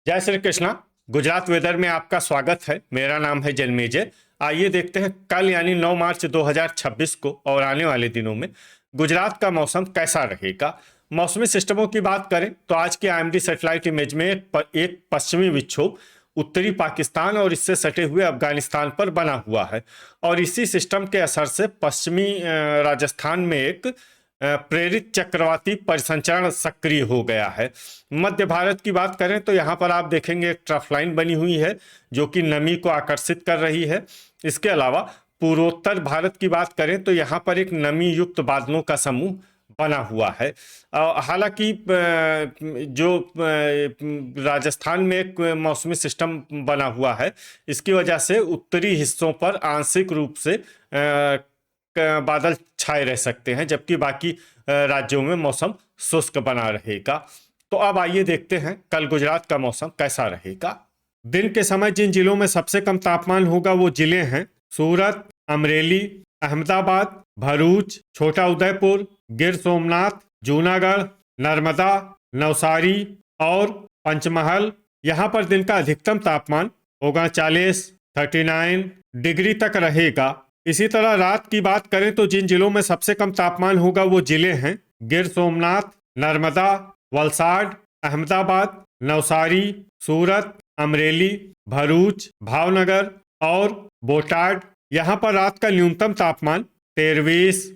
जय श्री कृष्णा। गुजरात वेदर में आपका स्वागत है। मेरा नाम है जन्मेजय। आइए देखते हैं कल यानी 9 मार्च 2026 को और आने वाले दिनों में गुजरात का मौसम कैसा रहेगा। मौसमी सिस्टमों की बात करें तो आज के आईएमडी सैटेलाइट इमेज में एक पश्चिमी विक्षोभ उत्तरी पाकिस्तान और इससे सटे हुए अफगानिस्तान पर बना हुआ है और इसी सिस्टम के असर से पश्चिमी राजस्थान में एक प्रेरित चक्रवाती परिसंचरण सक्रिय हो गया है। मध्य भारत की बात करें तो यहाँ पर आप देखेंगे एक ट्रफ लाइन बनी हुई है जो कि नमी को आकर्षित कर रही है। इसके अलावा पूर्वोत्तर भारत की बात करें तो यहाँ पर एक नमी युक्त बादलों का समूह बना हुआ है। हालांकि जो राजस्थान में एक मौसमी सिस्टम बना हुआ है, इसकी वजह से उत्तरी हिस्सों पर आंशिक रूप से बादल छाए रह सकते हैं, जबकि बाकी राज्यों में मौसम शुष्क बना रहेगा। तो अब आइए देखते हैं कल गुजरात का मौसम कैसा रहेगा। दिन के समय जिन जिलों में सबसे कम तापमान होगा वो जिले हैं सूरत, अमरेली, अहमदाबाद, भरूच, छोटा उदयपुर, गिर सोमनाथ, जूनागढ़, नर्मदा, नवसारी और पंचमहल। यहाँ पर दिन का अधिकतम तापमान होगा 39 डिग्री तक रहेगा। इसी तरह रात की बात करें तो जिन जिलों में सबसे कम तापमान होगा वो जिले हैं गिर सोमनाथ, नर्मदा, वलसाड, अहमदाबाद, नवसारी, सूरत, अमरेली, भरूच, भावनगर और बोटाड। यहाँ पर रात का न्यूनतम तापमान 23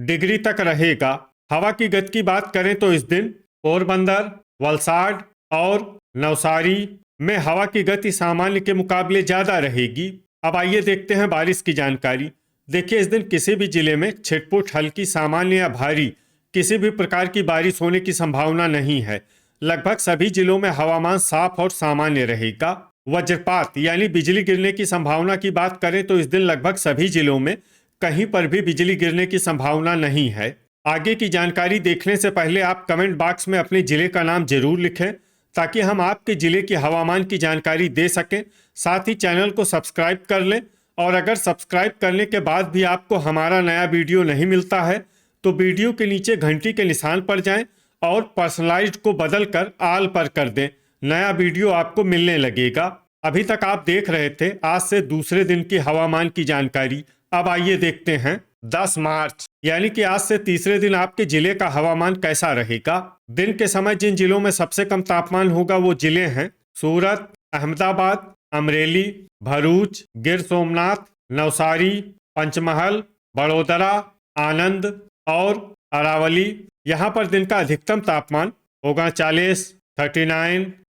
डिग्री तक रहेगा। हवा की गति की बात करें तो इस दिन पोरबंदर, वलसाड और नवसारी में हवा की गति सामान्य के मुकाबले ज्यादा रहेगी। अब आइए देखते हैं बारिश की जानकारी। देखिए, इस दिन किसी भी जिले में छिटपुट हल्की, सामान्य या भारी किसी भी प्रकार की बारिश होने की संभावना नहीं है। लगभग सभी जिलों में हवामान साफ और सामान्य रहेगा। वज्रपात यानी बिजली गिरने की संभावना की बात करें तो इस दिन लगभग सभी जिलों में कहीं पर भी बिजली गिरने की संभावना नहीं है। आगे की जानकारी देखने से पहले आप कमेंट बॉक्स में अपने जिले का नाम जरूर लिखें ताकि हम आपके जिले की हवामान की जानकारी दे सकें। साथ ही चैनल को सब्सक्राइब कर लें और अगर सब्सक्राइब करने के बाद भी आपको हमारा नया वीडियो नहीं मिलता है तो वीडियो के नीचे घंटी के निशान पर जाएं और पर्सनलाइज्ड को बदलकर आल पर कर दें। नया वीडियो आपको मिलने लगेगा। अभी तक आप देख रहे थे आज से दूसरे दिन की हवामान की जानकारी। अब आइए देखते हैं 10 मार्च यानी कि आज से तीसरे दिन आपके जिले का हवामान कैसा रहेगा। दिन के समय जिन जिलों में सबसे कम तापमान होगा वो जिले हैं सूरत, अहमदाबाद, अमरेली, भरूच, गिर सोमनाथ, नवसारी, पंचमहल, बड़ोदरा, आनंद और अरावली। यहाँ पर दिन का अधिकतम तापमान होगा 39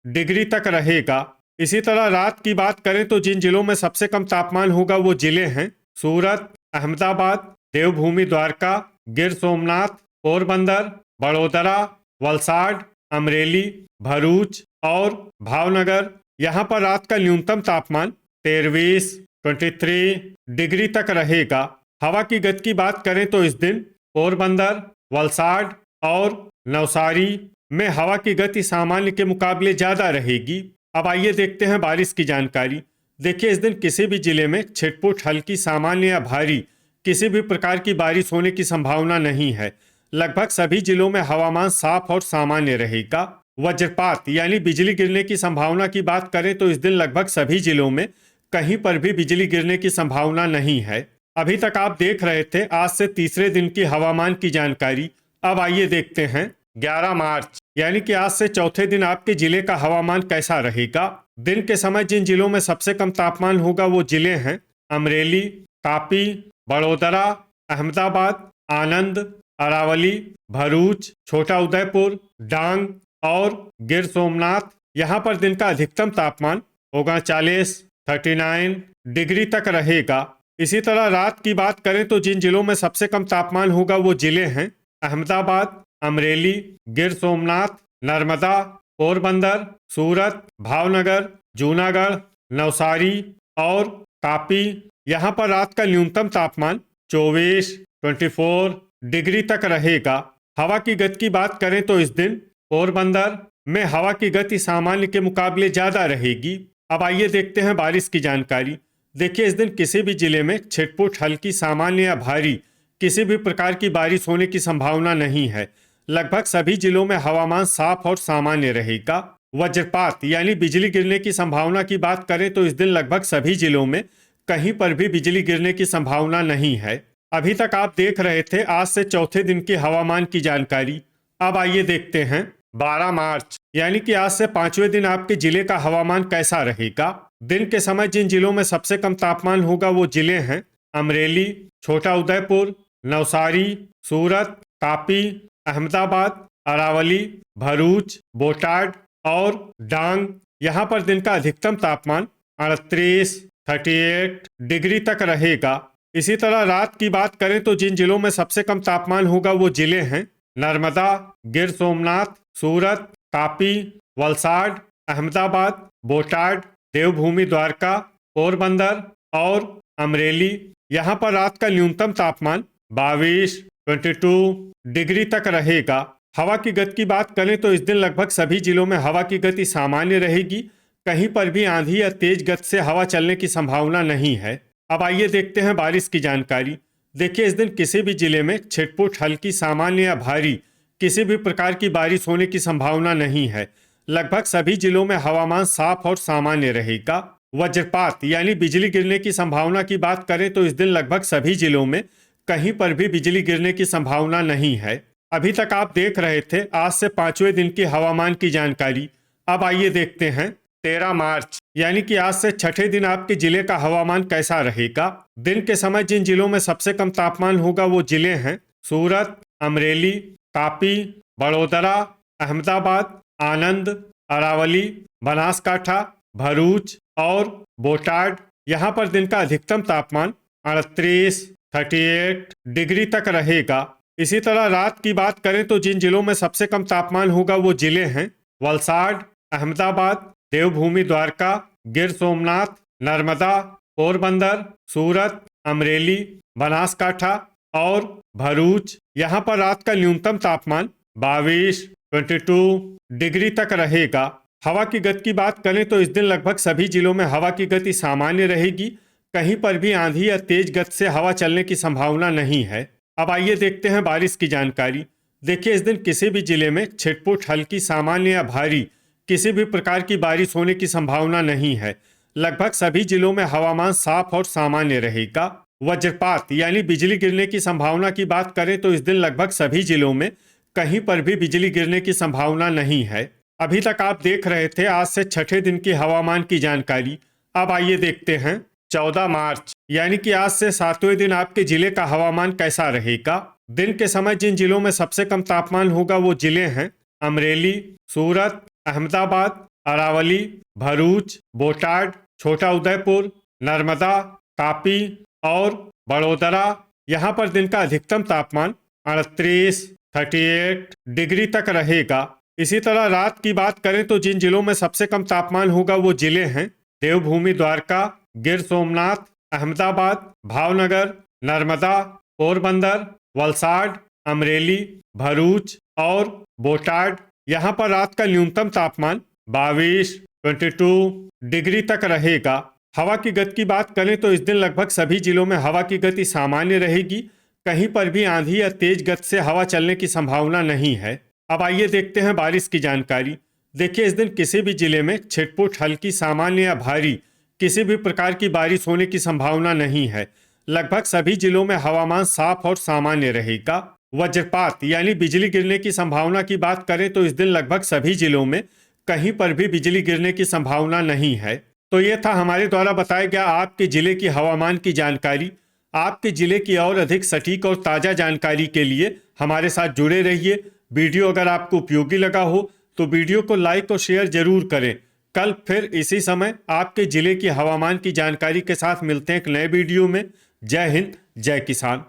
डिग्री तक रहेगा। इसी तरह रात की बात करें तो जिन जिलों में सबसे कम तापमान होगा वो जिले हैं सूरत, अहमदाबाद, देवभूमि द्वारका, गिर सोमनाथ, पोरबंदर, बड़ोदरा, वलसाड, अमरेली, भरूच और भावनगर। यहाँ पर रात का न्यूनतम तापमान 23 डिग्री तक रहेगा। हवा की गति की बात करें तो इस दिन पोरबंदर, वलसाड और नवसारी में हवा की गति सामान्य के मुकाबले ज्यादा रहेगी। अब आइए देखते हैं बारिश की जानकारी। देखिए, इस दिन किसी भी जिले में छिटपुट हल्की, सामान्य या भारी किसी भी प्रकार की बारिश होने की संभावना नहीं है। लगभग सभी जिलों में हवामान साफ और सामान्य रहेगा। वज्रपात यानी बिजली गिरने की संभावना की बात करें तो इस दिन लगभग सभी जिलों में कहीं पर भी बिजली गिरने की संभावना नहीं है। अभी तक आप देख रहे थे आज से तीसरे दिन की हवामान की जानकारी। अब आइए देखते हैं 11 मार्च यानी कि आज से चौथे दिन आपके जिले का हवामान कैसा रहेगा। दिन के समय जिन जिलों में सबसे कम तापमान होगा वो जिले हैं अमरेली, तापी, बड़ोदरा, अहमदाबाद, आनंद, अरावली, भरूच, छोटा उदयपुर, डांग और गिर सोमनाथ। यहाँ पर दिन का अधिकतम तापमान होगा 39 डिग्री तक रहेगा। इसी तरह रात की बात करें तो जिन जिलों में सबसे कम तापमान होगा वो जिले हैं अहमदाबाद, अमरेली, गिर सोमनाथ, नर्मदा, पोरबंदर, सूरत, भावनगर, जूनागढ़, नवसारी और तापी। यहाँ पर रात का न्यूनतम तापमान 24 डिग्री तक रहेगा। हवा की गति की बात करें तो इस दिन पोरबंदर में हवा की गति सामान्य के मुकाबले ज्यादा रहेगी। अब आइए देखते हैं बारिश की जानकारी। देखिए, इस दिन किसी भी जिले में छिटपुट हल्की, सामान्य या भारी किसी भी प्रकार की बारिश होने की संभावना नहीं है। लगभग सभी जिलों में हवामान साफ और सामान्य रहेगा। वज्रपात यानी बिजली गिरने की संभावना की बात करें तो इस दिन लगभग सभी जिलों में कहीं पर भी बिजली गिरने की संभावना नहीं है। अभी तक आप देख रहे थे आज से चौथे दिन की हवामान की जानकारी। अब आइए देखते हैं 12 मार्च यानी कि आज से 5वें दिन आपके जिले का हवामान कैसा रहेगा। दिन के समय जिन जिलों में सबसे कम तापमान होगा वो जिले हैं अमरेली, छोटा उदयपुर, नवसारी, सूरत, तापी, अहमदाबाद, अरावली, भरूच, बोटाड और डांग। यहाँ पर दिन का अधिकतम तापमान 38 डिग्री तक रहेगा। इसी तरह रात की बात करें तो जिन जिलों में सबसे कम तापमान होगा वो जिले हैं नर्मदा, गिर सोमनाथ, सूरत, तापी, वलसाड, अहमदाबाद, बोटाड, देवभूमि द्वारका, पोरबंदर और अमरेली। यहाँ पर रात का न्यूनतम तापमान 22 डिग्री तक रहेगा। हवा की गति की बात करें तो इस दिन लगभग सभी जिलों में हवा की गति सामान्य रहेगी। कहीं पर भी आंधी या तेज गति से हवा चलने की संभावना नहीं है। अब आइए देखते हैं बारिश की जानकारी। देखिए इस दिन किसी भी जिले में छिटपुट, हल्की, सामान्य या भारी किसी भी प्रकार की बारिश होने की संभावना नहीं है। लगभग सभी जिलों में हवामान साफ और सामान्य रहेगा। वज्रपात यानी बिजली गिरने की संभावना की बात करें तो इस दिन लगभग सभी जिलों में कहीं पर भी बिजली गिरने की संभावना नहीं है। अभी तक आप देख रहे थे आज से 5वें दिन की हवामान की जानकारी। अब आइए देखते हैं 13 मार्च यानी कि आज से छठे दिन आपके जिले का हवामान कैसा रहेगा। दिन के समय जिन जिलों में सबसे कम तापमान होगा वो जिले हैं सूरत, अमरेली, तापी, बड़ोदरा, अहमदाबाद, आनंद, अरावली, बनासकाठा, भरूच और बोटाड। यहाँ पर दिन का अधिकतम तापमान 38 डिग्री तक रहेगा। इसी तरह रात की बात करें तो जिन जिलों में सबसे कम तापमान होगा वो जिले हैं वलसाड, अहमदाबाद, देवभूमि द्वारका, गिर सोमनाथ, नर्मदा, पोरबंदर, सूरत, अमरेली, बनासकाठा और भरूच। यहाँ पर रात का न्यूनतम तापमान 22 डिग्री तक रहेगा। हवा की गति की बात करें तो इस दिन लगभग सभी जिलों में हवा की गति सामान्य रहेगी। कहीं पर भी आंधी या तेज गति से हवा चलने की संभावना नहीं है। अब आइए देखते हैं बारिश की जानकारी। देखिए इस दिन किसी भी जिले में छिटपुट, हल्की, सामान्य या भारी किसी भी प्रकार की बारिश होने की संभावना नहीं है। लगभग सभी जिलों में हवामान साफ और सामान्य रहेगा। वज्रपात यानी बिजली गिरने की संभावना की बात करें तो इस दिन लगभग सभी जिलों में कहीं पर भी बिजली गिरने की संभावना नहीं है। अभी तक आप देख रहे थे आज से छठे दिन की हवामान की जानकारी। अब आइए देखते हैं 14 मार्च यानी कि आज से 7वें दिन आपके जिले का हवामान कैसा रहेगा। दिन के समय जिन जिलों में सबसे कम तापमान होगा वो जिले हैं अमरेली, सूरत, अहमदाबाद, अरावली, भरूच, बोटाड, छोटा उदयपुर, नर्मदा, तापी और बड़ोदरा। यहाँ पर दिन का अधिकतम तापमान 38 डिग्री तक रहेगा। इसी तरह रात की बात करें तो जिन जिलों में सबसे कम तापमान होगा वो जिले हैं देवभूमि द्वारका, गिर सोमनाथ, अहमदाबाद, भावनगर, नर्मदा, पोरबंदर, वलसाड, अमरेली, भरूच और बोटाड। यहाँ पर रात का न्यूनतम तापमान 22 डिग्री तक रहेगा। हवा की गति की बात करें तो इस दिन लगभग सभी जिलों में हवा की गति सामान्य रहेगी। कहीं पर भी आंधी या तेज गति से हवा चलने की संभावना नहीं है। अब आइए देखते हैं बारिश की जानकारी। देखिए इस दिन किसी भी जिले में छिटपुट, हल्की, सामान्य या भारी किसी भी प्रकार की बारिश होने की संभावना नहीं है। लगभग सभी जिलों में हवामान साफ और सामान्य रहेगा। वज्रपात यानी बिजली गिरने की संभावना की बात करें तो इस दिन लगभग सभी जिलों में कहीं पर भी बिजली गिरने की संभावना नहीं है। तो ये था हमारे द्वारा बताया गया आपके जिले की हवामान की जानकारी। आपके जिले की और अधिक सटीक और ताज़ा जानकारी के लिए हमारे साथ जुड़े रहिए। वीडियो अगर आपको उपयोगी लगा हो तो वीडियो को लाइक और शेयर जरूर करें। कल फिर इसी समय आपके जिले की हवामान की जानकारी के साथ मिलते हैं एक नए वीडियो में। जय हिंद, जय किसान।